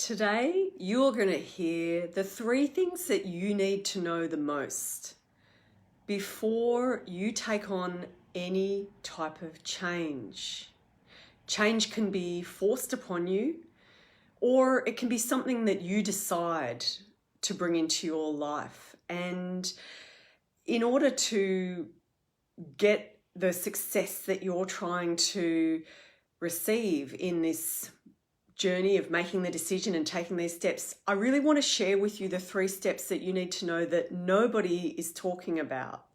Today, you're going to hear the 3 things that you need to know the most before you take on any type of change. Change can be forced upon you, or it can be something that you decide to bring into your life. And in order to get the success that you're trying to receive in this journey of making the decision and taking these steps, I really want to share with you the 3 steps that you need to know that nobody is talking about.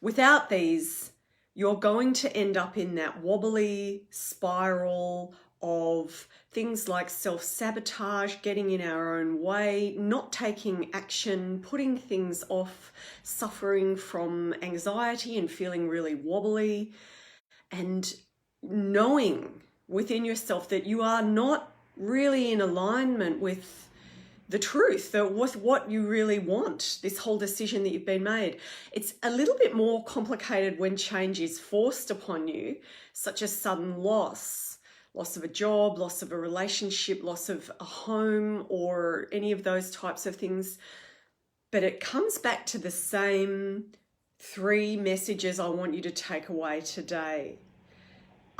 Without these, you're going to end up in that wobbly spiral of things like self-sabotage, getting in our own way, not taking action, putting things off, suffering from anxiety and feeling really wobbly, and knowing within yourself that you are not really in alignment with the truth, with what you really want, this whole decision that you've been made. It's a little bit more complicated when change is forced upon you, such as sudden loss of a job, loss of a relationship, loss of a home, or any of those types of things. But it comes back to the same 3 messages I want you to take away today.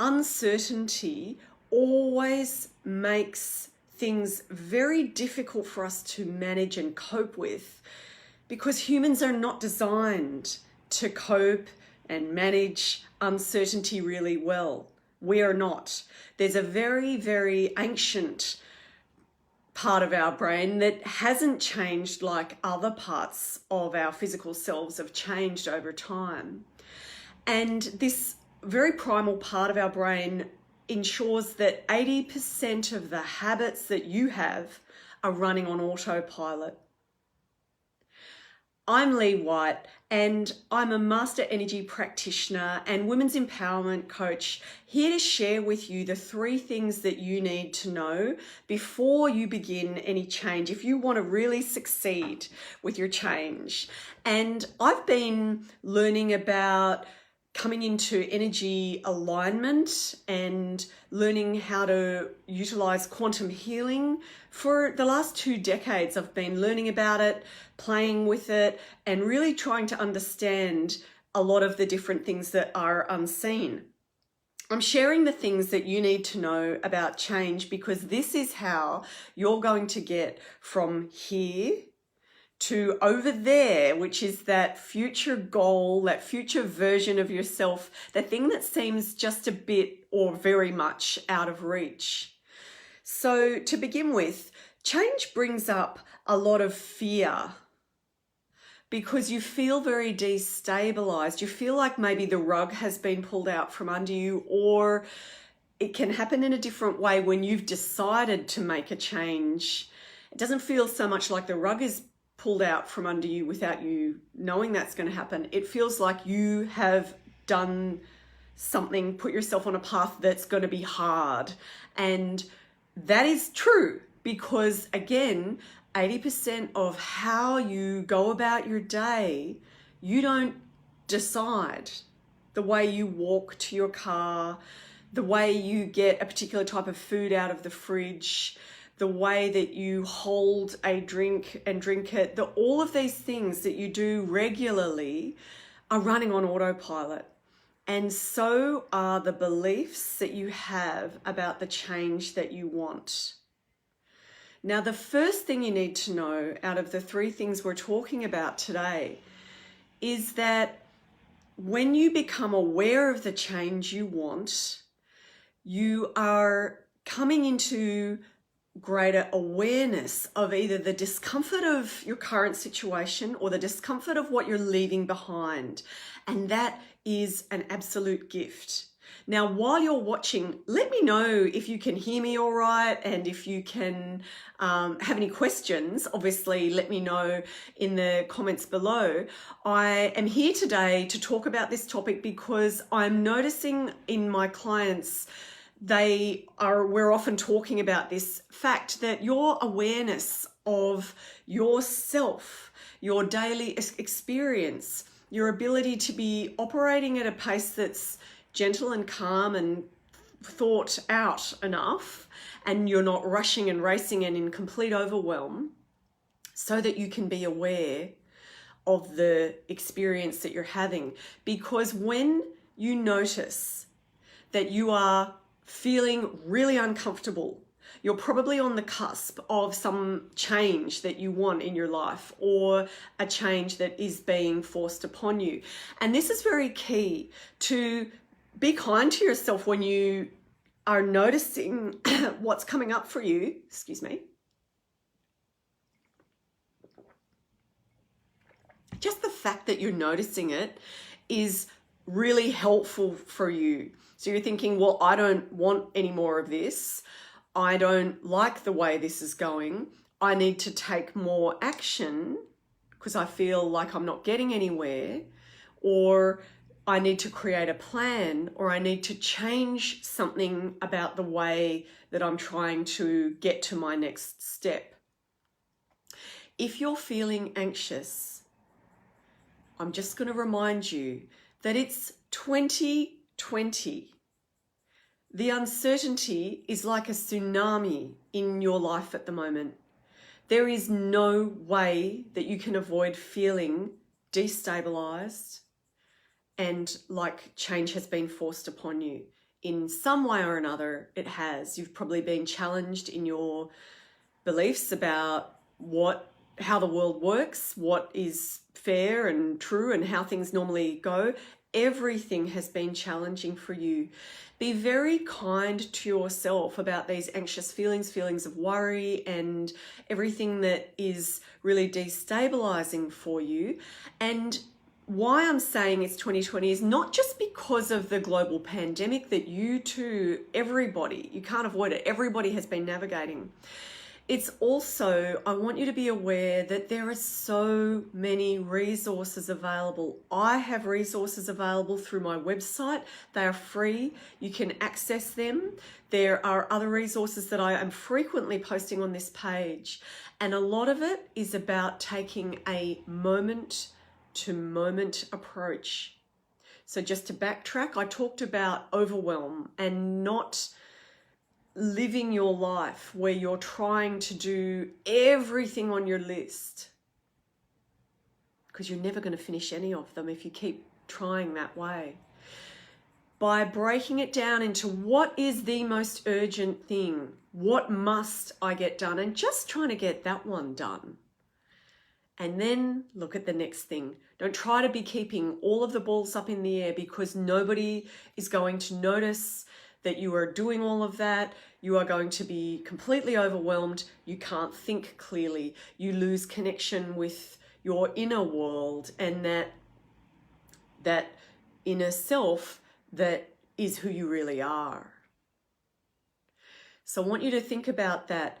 Uncertainty always makes things very difficult for us to manage and cope with, because humans are not designed to cope and manage uncertainty really well. We are not. There's a very, very ancient part of our brain that hasn't changed like other parts of our physical selves have changed over time. And this very primal part of our brain ensures that 80% of the habits that you have are running on autopilot. I'm Lee White, and I'm a master energy practitioner and women's empowerment coach, here to share with you the 3 things that you need to know before you begin any change, if you want to really succeed with your change. And I've been learning about coming into energy alignment and learning how to utilize quantum healing for the last 2 decades. I've been learning about it, playing with it, and really trying to understand a lot of the different things that are unseen. I'm sharing the things that you need to know about change, because this is how you're going to get from here to over there, which is that future goal, that future version of yourself, the thing that seems just a bit or very much out of reach. So to begin with, change brings up a lot of fear, because you feel very destabilized. You feel like maybe the rug has been pulled out from under you, or it can happen in a different way when you've decided to make a change. It doesn't feel so much like the rug is pulled out from under you without you knowing that's going to happen. It feels like you have done something, put yourself on a path that's going to be hard. And that is true, because again, 80% of how you go about your day, you don't decide. The way you walk to your car, the way you get a particular type of food out of the fridge, the way that you hold a drink and drink it, all of these things that you do regularly are running on autopilot. And so are the beliefs that you have about the change that you want. Now, the first thing you need to know out of the 3 things we're talking about today is that when you become aware of the change you want, you are coming into greater awareness of either the discomfort of your current situation or the discomfort of what you're leaving behind. And that is an absolute gift. Now, while you're watching, let me know if you can hear me all right, and if you can have any questions. Obviously, let me know in the comments below. I am here today to talk about this topic because I'm noticing in my clients, we're often talking about this fact that your awareness of yourself, your daily experience, your ability to be operating at a pace that's gentle and calm and thought out enough and you're not rushing and racing and in complete overwhelm, so that you can be aware of the experience that you're having. Because when you notice that you are feeling really uncomfortable, you're probably on the cusp of some change that you want in your life, or a change that is being forced upon you. And this is very key, to be kind to yourself when you are noticing what's coming up for you. Excuse me. Just the fact that you're noticing it is really helpful for you. So you're thinking, well, I don't want any more of this. I don't like the way this is going. I need to take more action because I feel like I'm not getting anywhere, or I need to create a plan, or I need to change something about the way that I'm trying to get to my next step. If you're feeling anxious, I'm just going to remind you that it's 2020. The uncertainty is like a tsunami in your life at the moment. There is no way that you can avoid feeling destabilized and like change has been forced upon you. In some way or another, it has. You've probably been challenged in your beliefs about how the world works, what is fair and true, and how things normally go. Everything has been challenging for you. Be very kind to yourself about these anxious feelings of worry, and everything that is really destabilizing for you. And why I'm saying it's 2020 is not just because of the global pandemic that you can't avoid it. Everybody has been navigating. It's also, I want you to be aware that there are so many resources available. I have resources available through my website. They are free. You can access them. There are other resources that I am frequently posting on this page. And a lot of it is about taking a moment-to-moment approach. So just to backtrack, I talked about overwhelm and not living your life where you're trying to do everything on your list, because you're never going to finish any of them if you keep trying that way. By breaking it down into what is the most urgent thing, what must I get done, and just trying to get that one done. And then look at the next thing. Don't try to be keeping all of the balls up in the air, because nobody is going to notice that you are doing all of that. You are going to be completely overwhelmed. You can't think clearly. You lose connection with your inner world, and that inner self that is who you really are. So I want you to think about that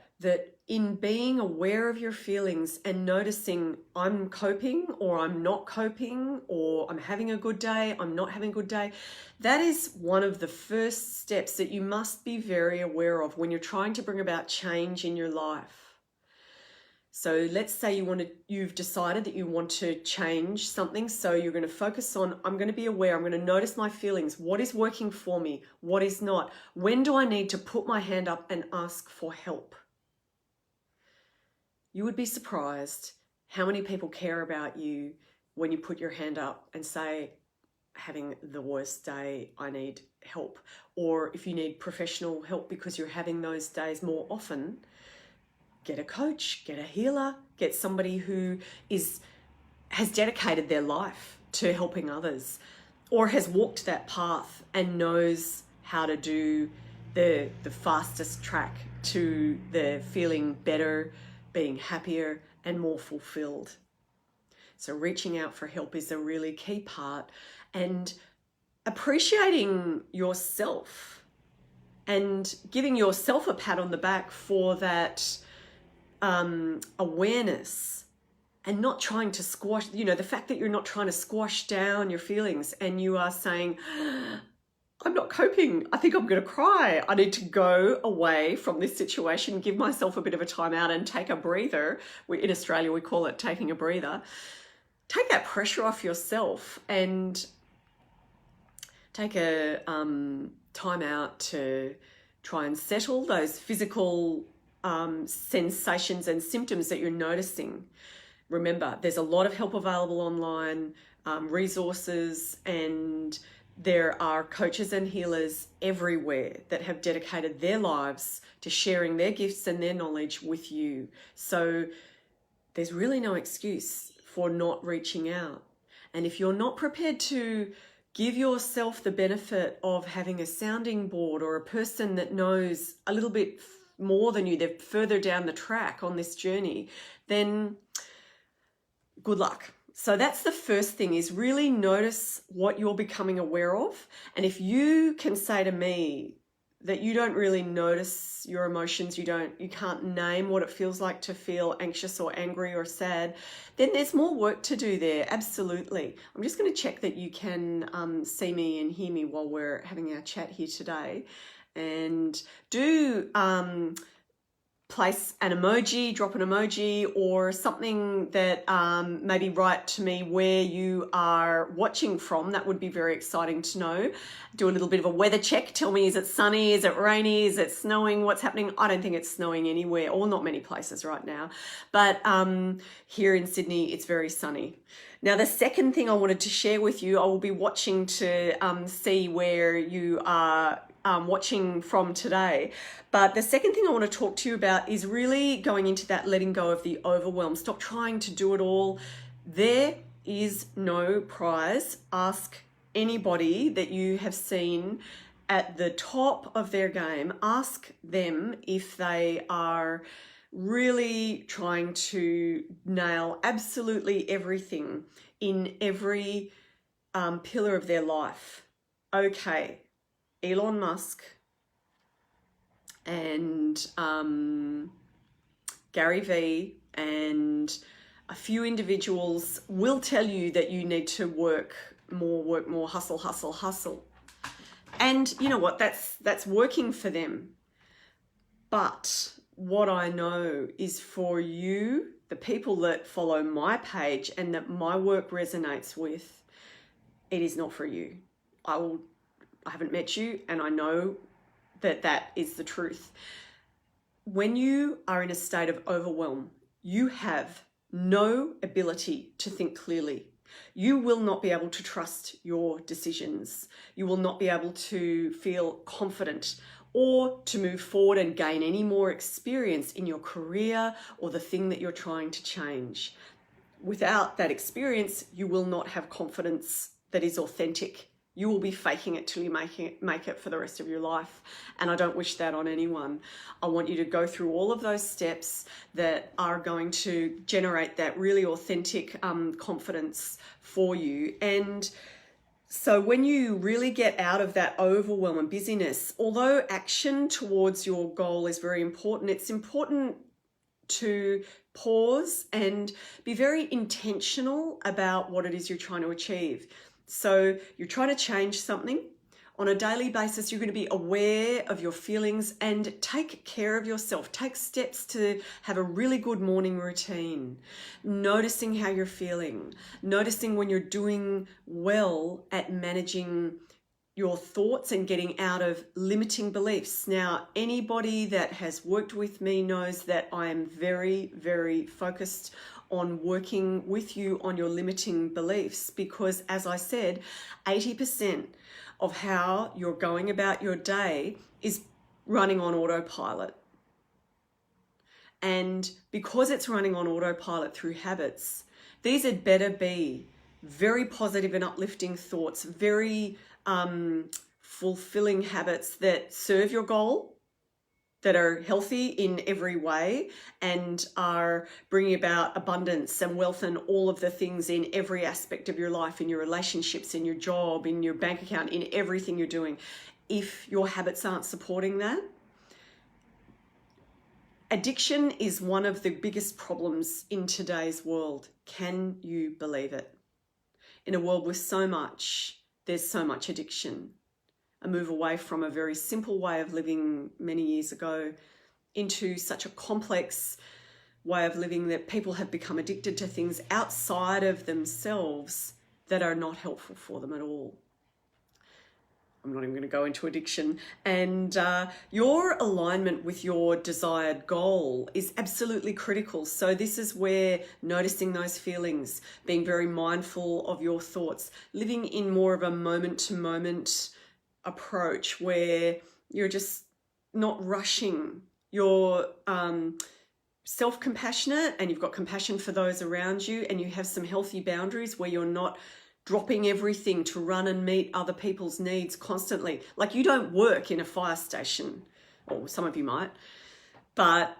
in being aware of your feelings and noticing I'm coping or I'm not coping, or I'm having a good day, I'm not having a good day. That is one of the first steps that you must be very aware of when you're trying to bring about change in your life. So let's say you've decided that you want to change something. So you're going to focus on, I'm going to be aware, I'm going to notice my feelings. What is working for me? What is not? When do I need to put my hand up and ask for help? You would be surprised how many people care about you when you put your hand up and say, having the worst day, I need help. Or if you need professional help because you're having those days more often, get a coach, get a healer, get somebody who has dedicated their life to helping others, or has walked that path and knows how to do the fastest track to the feeling better, being happier and more fulfilled. So reaching out for help is a really key part, and appreciating yourself and giving yourself a pat on the back for that awareness, and not trying to squash, the fact that you're not trying to squash down your feelings, and you are saying, I'm not coping. I think I'm going to cry. I need to go away from this situation, give myself a bit of a time out and take a breather. In Australia, we call it taking a breather. Take that pressure off yourself and Take a time out to try and settle those physical sensations and symptoms that you're noticing. Remember, there's a lot of help available online, resources, and there are coaches and healers everywhere that have dedicated their lives to sharing their gifts and their knowledge with you. So there's really no excuse for not reaching out. And if you're not prepared to give yourself the benefit of having a sounding board or a person that knows a little bit more than you, they're further down the track on this journey, then good luck. So that's the first thing, is really notice what you're becoming aware of. And if you can say to me that you don't really notice your emotions, you can't name what it feels like to feel anxious or angry or sad, then there's more work to do there. Absolutely. I'm just going to check that you can see me and hear me while we're having our chat here today. And do place an emoji, drop an emoji, or something that maybe write to me where you are watching from. That would be very exciting to know. Do a little bit of a weather check. Tell me, is it sunny? Is it rainy? Is it snowing? What's happening? I don't think it's snowing anywhere, or not many places right now. But here in Sydney, it's very sunny. Now, the second thing I wanted to share with you, I will be watching to see where you are watching from today. But the second thing I want to talk to you about is really going into that letting go of the overwhelm. Stop trying to do it all. There is no prize. Ask anybody that you have seen at the top of their game. Ask them if they are really trying to nail absolutely everything in every pillar of their life. Okay, Elon Musk and Gary Vee and a few individuals will tell you that you need to work more, hustle, hustle, hustle. And you know what? That's working for them. But what I know is, for you, the people that follow my page and that my work resonates with, it is not for you. I haven't met you, and I know that is the truth. When you are in a state of overwhelm, you have no ability to think clearly. You will not be able to trust your decisions. You will not be able to feel confident or to move forward and gain any more experience in your career or the thing that you're trying to change. Without that experience, you will not have confidence that is authentic. You will be faking it till you make it for the rest of your life. And I don't wish that on anyone. I want you to go through all of those steps that are going to generate that really authentic confidence for you. And so when you really get out of that overwhelm and busyness, although action towards your goal is very important, it's important to pause and be very intentional about what it is you're trying to achieve. So you're trying to change something. On a daily basis, you're going to be aware of your feelings and take care of yourself. Take steps to have a really good morning routine. Noticing how you're feeling. Noticing when you're doing well at managing your thoughts and getting out of limiting beliefs. Now, anybody that has worked with me knows that I am very, very focused on working with you on your limiting beliefs, because as I said, 80% of how you're going about your day is running on autopilot. And because it's running on autopilot through habits, these had better be very positive and uplifting thoughts, very fulfilling habits that serve your goal, that are healthy in every way and are bringing about abundance and wealth and all of the things in every aspect of your life, in your relationships, in your job, in your bank account, in everything you're doing. If your habits aren't supporting that, addiction is one of the biggest problems in today's world. Can you believe it? In a world with so much, there's so much addiction. A move away from a very simple way of living many years ago into such a complex way of living that people have become addicted to things outside of themselves that are not helpful for them at all. I'm not even going to go into addiction. And your alignment with your desired goal is absolutely critical. So this is where noticing those feelings, being very mindful of your thoughts, living in more of a moment-to-moment approach where you're just not rushing. You're self-compassionate and you've got compassion for those around you, and you have some healthy boundaries where you're not dropping everything to run and meet other people's needs constantly. Like, you don't work in a fire station, or some of you might, but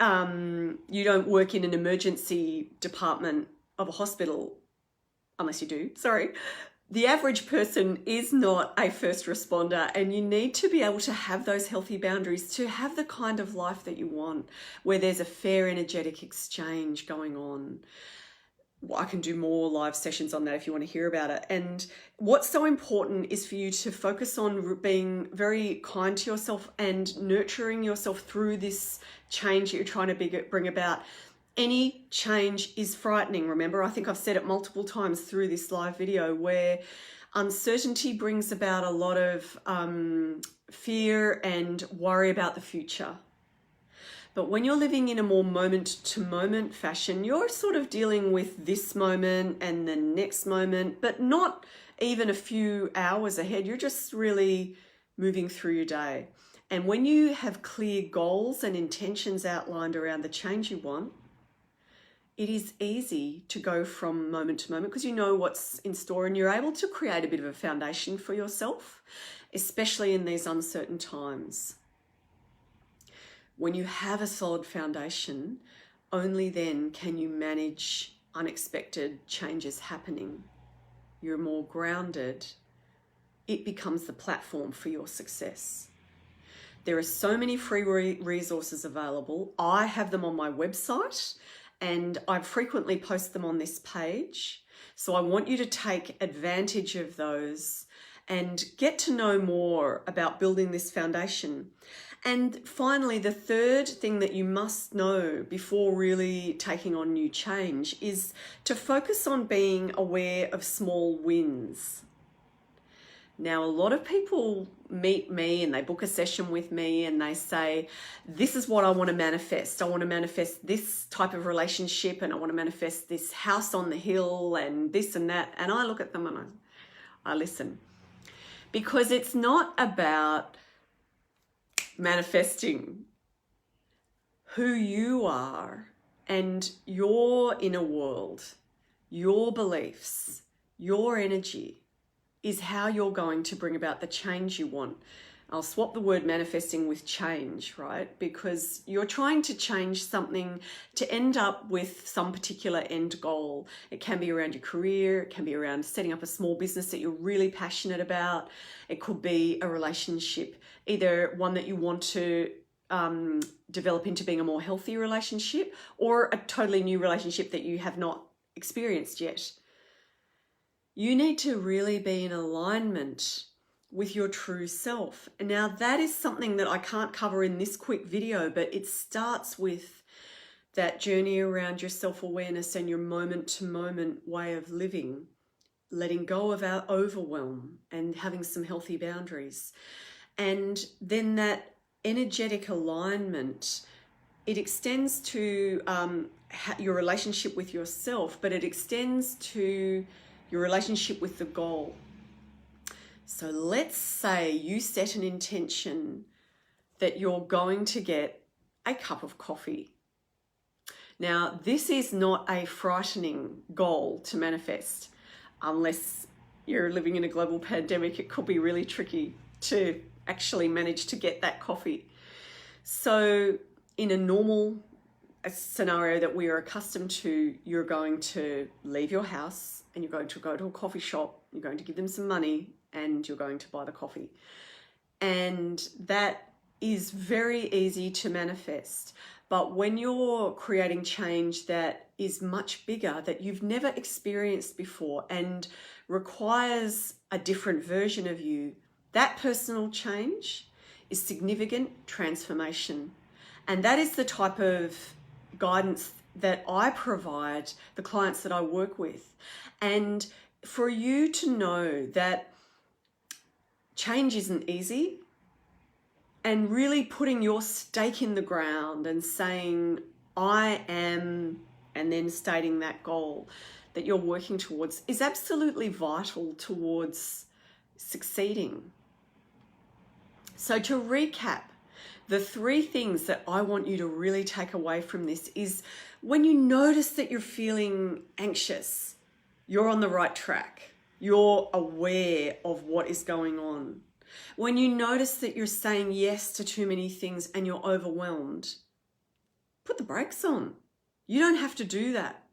you don't work in an emergency department of a hospital, unless you do, sorry. The average person is not a first responder, and you need to be able to have those healthy boundaries to have the kind of life that you want, where there's a fair energetic exchange going on. I can do more live sessions on that if you want to hear about it. And what's so important is for you to focus on being very kind to yourself and nurturing yourself through this change that you're trying to bring about. Any change is frightening. Remember, I think I've said it multiple times through this live video, where uncertainty brings about a lot of fear and worry about the future. But when you're living in a more moment-to-moment fashion, you're sort of dealing with this moment and the next moment, but not even a few hours ahead. You're just really moving through your day. And when you have clear goals and intentions outlined around the change you want, it is easy to go from moment to moment because you know what's in store, and you're able to create a bit of a foundation for yourself, especially in these uncertain times. When you have a solid foundation, only then can you manage unexpected changes happening. You're more grounded. It becomes the platform for your success. There are so many free resources available. I have them on my website, and I frequently post them on this page. So I want you to take advantage of those and get to know more about building this foundation. And finally, the third thing that you must know before really taking on new change is to focus on being aware of small wins. Now, a lot of people meet me and they book a session with me and they say, this is what I want to manifest. I want to manifest this type of relationship, and I want to manifest this house on the hill and this and that. And I look at them and I listen. Because it's not about manifesting. Who you are and your inner world, your beliefs, your energy is how you're going to bring about the change you want. I'll swap the word manifesting with change, right? Because you're trying to change something to end up with some particular end goal. It can be around your career. It can be around setting up a small business that you're really passionate about. It could be a relationship, either one that you want to develop into being a more healthy relationship, or a totally new relationship that you have not experienced yet. You need to really be in alignment with your true self. And now that is something that I can't cover in this quick video, but it starts with that journey around your self-awareness and your moment-to-moment way of living, letting go of our overwhelm and having some healthy boundaries. And then that energetic alignment, it extends to your relationship with yourself, but it extends to your relationship with the goal. So let's say you set an intention that you're going to get a cup of coffee. Now, this is not a frightening goal to manifest. Unless you're living in a global pandemic, it could be really tricky to actually manage to get that coffee. So in a normal scenario that we are accustomed to, you're going to leave your house and you're going to go to a coffee shop, you're going to give them some money, and you're going to buy the coffee. And that is very easy to manifest. But when you're creating change that is much bigger, that you've never experienced before and requires a different version of you, that personal change is significant transformation. And that is the type of guidance that I provide the clients that I work with. And for you to know that change isn't easy. And really putting your stake in the ground and saying, I am, and then stating that goal that you're working towards is absolutely vital towards succeeding. So to recap, the 3 things that I want you to really take away from this is when you notice that you're feeling anxious, you're on the right track. You're aware of what is going on. When you notice that you're saying yes to too many things and you're overwhelmed, put the brakes on. You don't have to do that.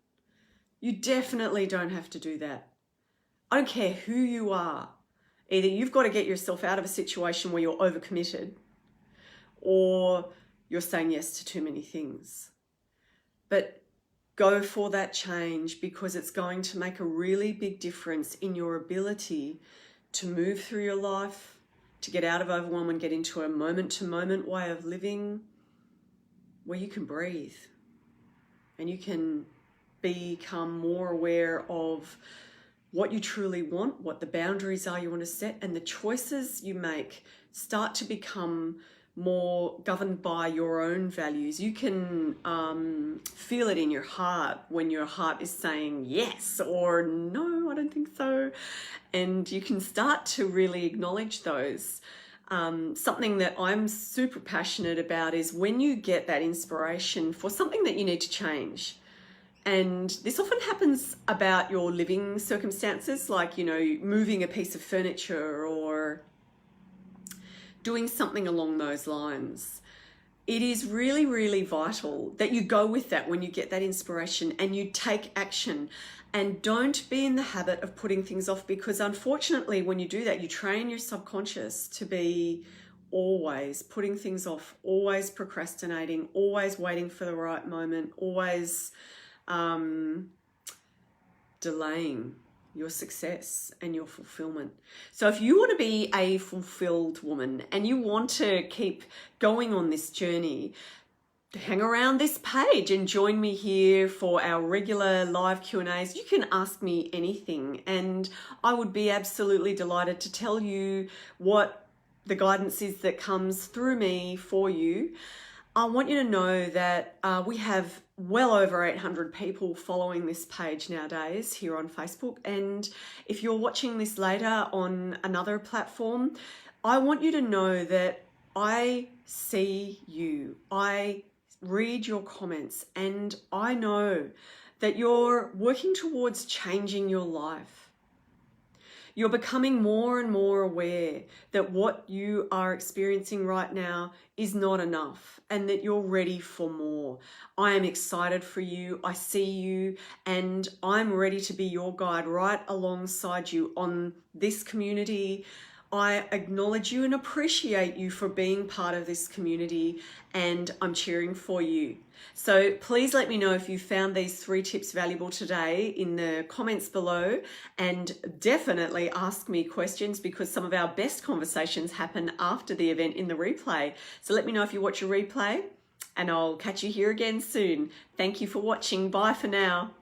You definitely don't have to do that. I don't care who you are. Either you've got to get yourself out of a situation where you're overcommitted, or you're saying yes to too many things. But go for that change, because it's going to make a really big difference in your ability to move through your life, to get out of overwhelm and get into a moment-to-moment way of living where you can breathe and you can become more aware of what you truly want, what the boundaries are you want to set, and the choices you make start to become more governed by your own values. You can feel it in your heart when your heart is saying yes or no, I don't think so. And you can start to really acknowledge those. Something that I'm super passionate about is when you get that inspiration for something that you need to change. And this often happens about your living circumstances, like, you know, moving a piece of furniture or doing something along those lines. It is really, really vital that you go with that when you get that inspiration and you take action, and don't be in the habit of putting things off, because unfortunately when you do that, you train your subconscious to be always putting things off, always procrastinating, always waiting for the right moment, always delaying your success and your fulfillment. So if you want to be a fulfilled woman and you want to keep going on this journey, hang around this page and join me here for our regular live Q&As. You can ask me anything and I would be absolutely delighted to tell you what the guidance is that comes through me for you. I want you to know that we have well over 800 people following this page nowadays here on Facebook. And if you're watching this later on another platform, I want you to know that I see you. I read your comments and I know that you're working towards changing your life. You're becoming more and more aware that what you are experiencing right now is not enough and that you're ready for more. I am excited for you. I see you and I'm ready to be your guide right alongside you on this community. I acknowledge you and appreciate you for being part of this community, and I'm cheering for you. So please let me know if you found these 3 tips valuable today in the comments below, and definitely ask me questions, because some of our best conversations happen after the event in the replay. So let me know if you watch a replay, and I'll catch you here again soon. Thank you for watching. Bye for now.